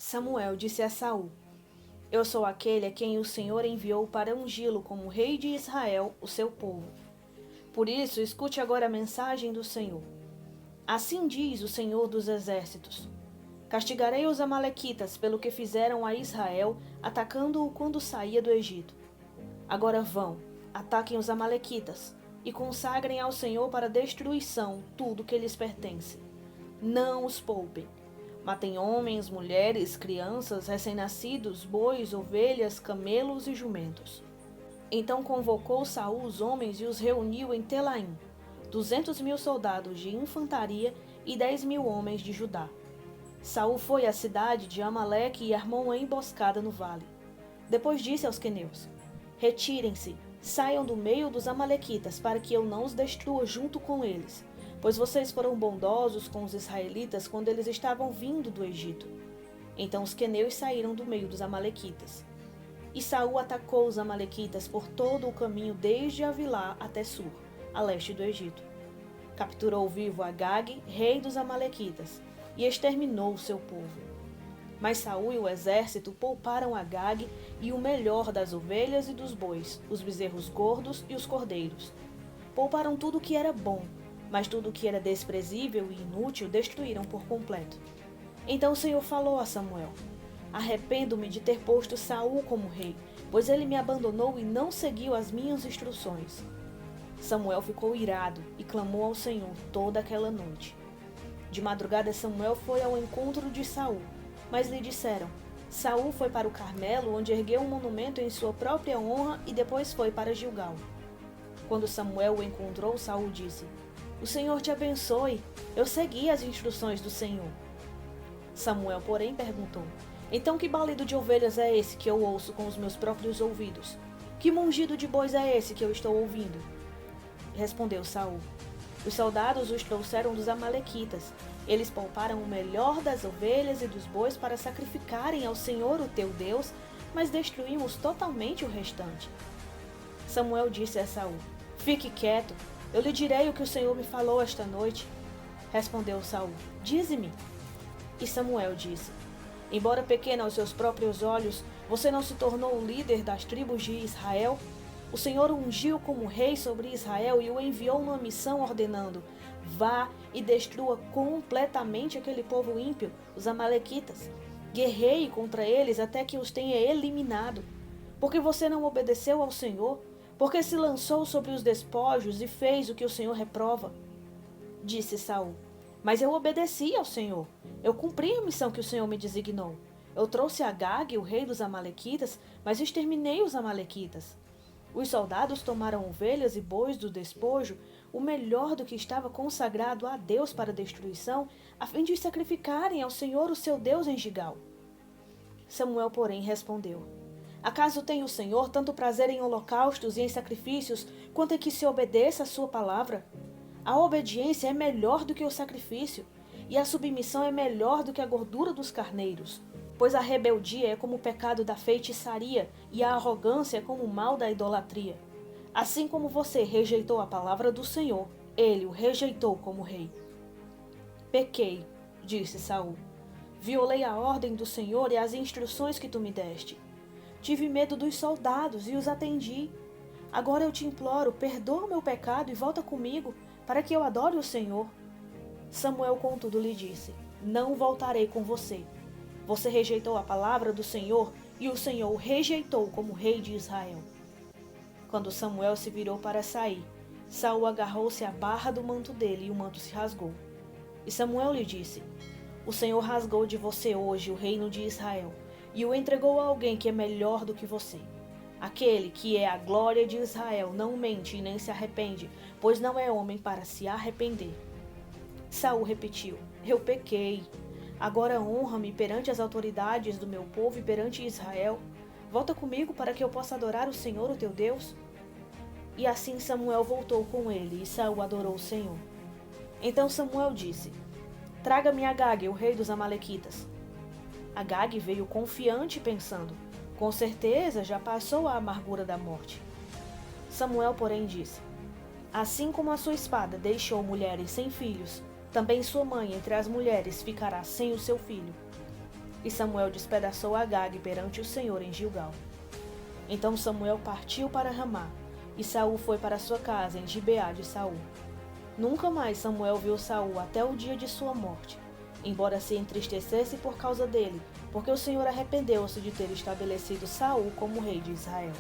Samuel disse a Saul: Eu sou aquele a quem o Senhor enviou para ungí-lo como rei de Israel, o seu povo. Por isso, escute agora a mensagem do Senhor. Assim diz o Senhor dos Exércitos: Castigarei os amalequitas pelo que fizeram a Israel, atacando-o quando saía do Egito. Agora vão, ataquem os amalequitas e consagrem ao Senhor para destruição tudo que lhes pertence. Não os poupem. Matem homens, mulheres, crianças, recém-nascidos, bois, ovelhas, camelos e jumentos. Então convocou Saul os homens e os reuniu em Telaim, 200.000 soldados de infantaria e 10.000 homens de Judá. Saul foi à cidade de Amaleque e armou uma emboscada no vale. Depois disse aos queneus: Retirem-se, saiam do meio dos amalequitas, para que eu não os destrua junto com eles, pois vocês foram bondosos com os israelitas quando eles estavam vindo do Egito. Então os queneus saíram do meio dos amalequitas. E Saul atacou os amalequitas por todo o caminho desde Avilá até Sur, a leste do Egito. Capturou vivo Agag, rei dos amalequitas, e exterminou o seu povo. Mas Saul e o exército pouparam Agag e o melhor das ovelhas e dos bois, os bezerros gordos e os cordeiros. Pouparam tudo o que era bom, mas tudo o que era desprezível e inútil destruíram por completo. Então o Senhor falou a Samuel: Arrependo-me de ter posto Saul como rei, pois ele me abandonou e não seguiu as minhas instruções. Samuel ficou irado e clamou ao Senhor toda aquela noite. De madrugada Samuel foi ao encontro de Saul, mas lhe disseram: Saul foi para o Carmelo, onde ergueu um monumento em sua própria honra, e depois foi para Gilgal. Quando Samuel o encontrou, Saul disse: O Senhor te abençoe, eu segui as instruções do Senhor. Samuel, porém, perguntou: Então que balido de ovelhas é esse que eu ouço com os meus próprios ouvidos? Que mungido de bois é esse que eu estou ouvindo? Respondeu Saul: Os soldados os trouxeram dos amalequitas. Eles pouparam o melhor das ovelhas e dos bois para sacrificarem ao Senhor, o teu Deus, mas destruímos totalmente o restante. Samuel disse a Saul: Fique quieto, eu lhe direi o que o Senhor me falou esta noite. Respondeu Saul: Dize-me. E Samuel disse: Embora pequeno aos seus próprios olhos, você não se tornou o líder das tribos de Israel? O Senhor o ungiu como rei sobre Israel e o enviou numa missão ordenando: Vá e destrua completamente aquele povo ímpio, os amalequitas. Guerreie contra eles até que os tenha eliminado. Porque você não obedeceu ao Senhor? Porque se lançou sobre os despojos e fez o que o Senhor reprova? Disse Saul: Mas eu obedeci ao Senhor. Eu cumpri a missão que o Senhor me designou. Eu trouxe Agag, o rei dos amalequitas, mas exterminei os amalequitas. Os soldados tomaram ovelhas e bois do despojo, o melhor do que estava consagrado a Deus para destruição, a fim de os sacrificarem ao Senhor, o seu Deus, em Gilgal. Samuel, porém, respondeu: Acaso tem o Senhor tanto prazer em holocaustos e em sacrifícios, quanto em que se obedeça a sua palavra? A obediência é melhor do que o sacrifício, e a submissão é melhor do que a gordura dos carneiros. Pois a rebeldia é como o pecado da feitiçaria, e a arrogância é como o mal da idolatria. Assim como você rejeitou a palavra do Senhor, ele o rejeitou como rei. Pequei, disse Saul. Violei a ordem do Senhor e as instruções que tu me deste. Tive medo dos soldados e os atendi. Agora eu te imploro, perdoa o meu pecado e volta comigo, para que eu adore o Senhor. Samuel, contudo, lhe disse: Não voltarei com você. Você rejeitou a palavra do Senhor, e o Senhor o rejeitou como rei de Israel. Quando Samuel se virou para sair, Saul agarrou-se à barra do manto dele e o manto se rasgou. E Samuel lhe disse: O Senhor rasgou de você hoje o reino de Israel, e o entregou a alguém que é melhor do que você. Aquele que é a glória de Israel não mente e nem se arrepende, pois não é homem para se arrepender. Saul repetiu: Eu pequei. Agora honra-me perante as autoridades do meu povo e perante Israel. Volta comigo para que eu possa adorar o Senhor, o teu Deus. E assim Samuel voltou com ele, e Saul adorou o Senhor. Então Samuel disse: Traga-me Agag, o rei dos amalequitas. Agag veio confiante, pensando: Com certeza já passou a amargura da morte. Samuel, porém, disse: Assim como a sua espada deixou mulheres sem filhos, também sua mãe entre as mulheres ficará sem o seu filho. E Samuel despedaçou Agag perante o Senhor em Gilgal. Então Samuel partiu para Ramá, e Saul foi para sua casa em Gibeá de Saul. Nunca mais Samuel viu Saul até o dia de sua morte, embora se entristecesse por causa dele, porque o Senhor arrependeu-se de ter estabelecido Saul como rei de Israel.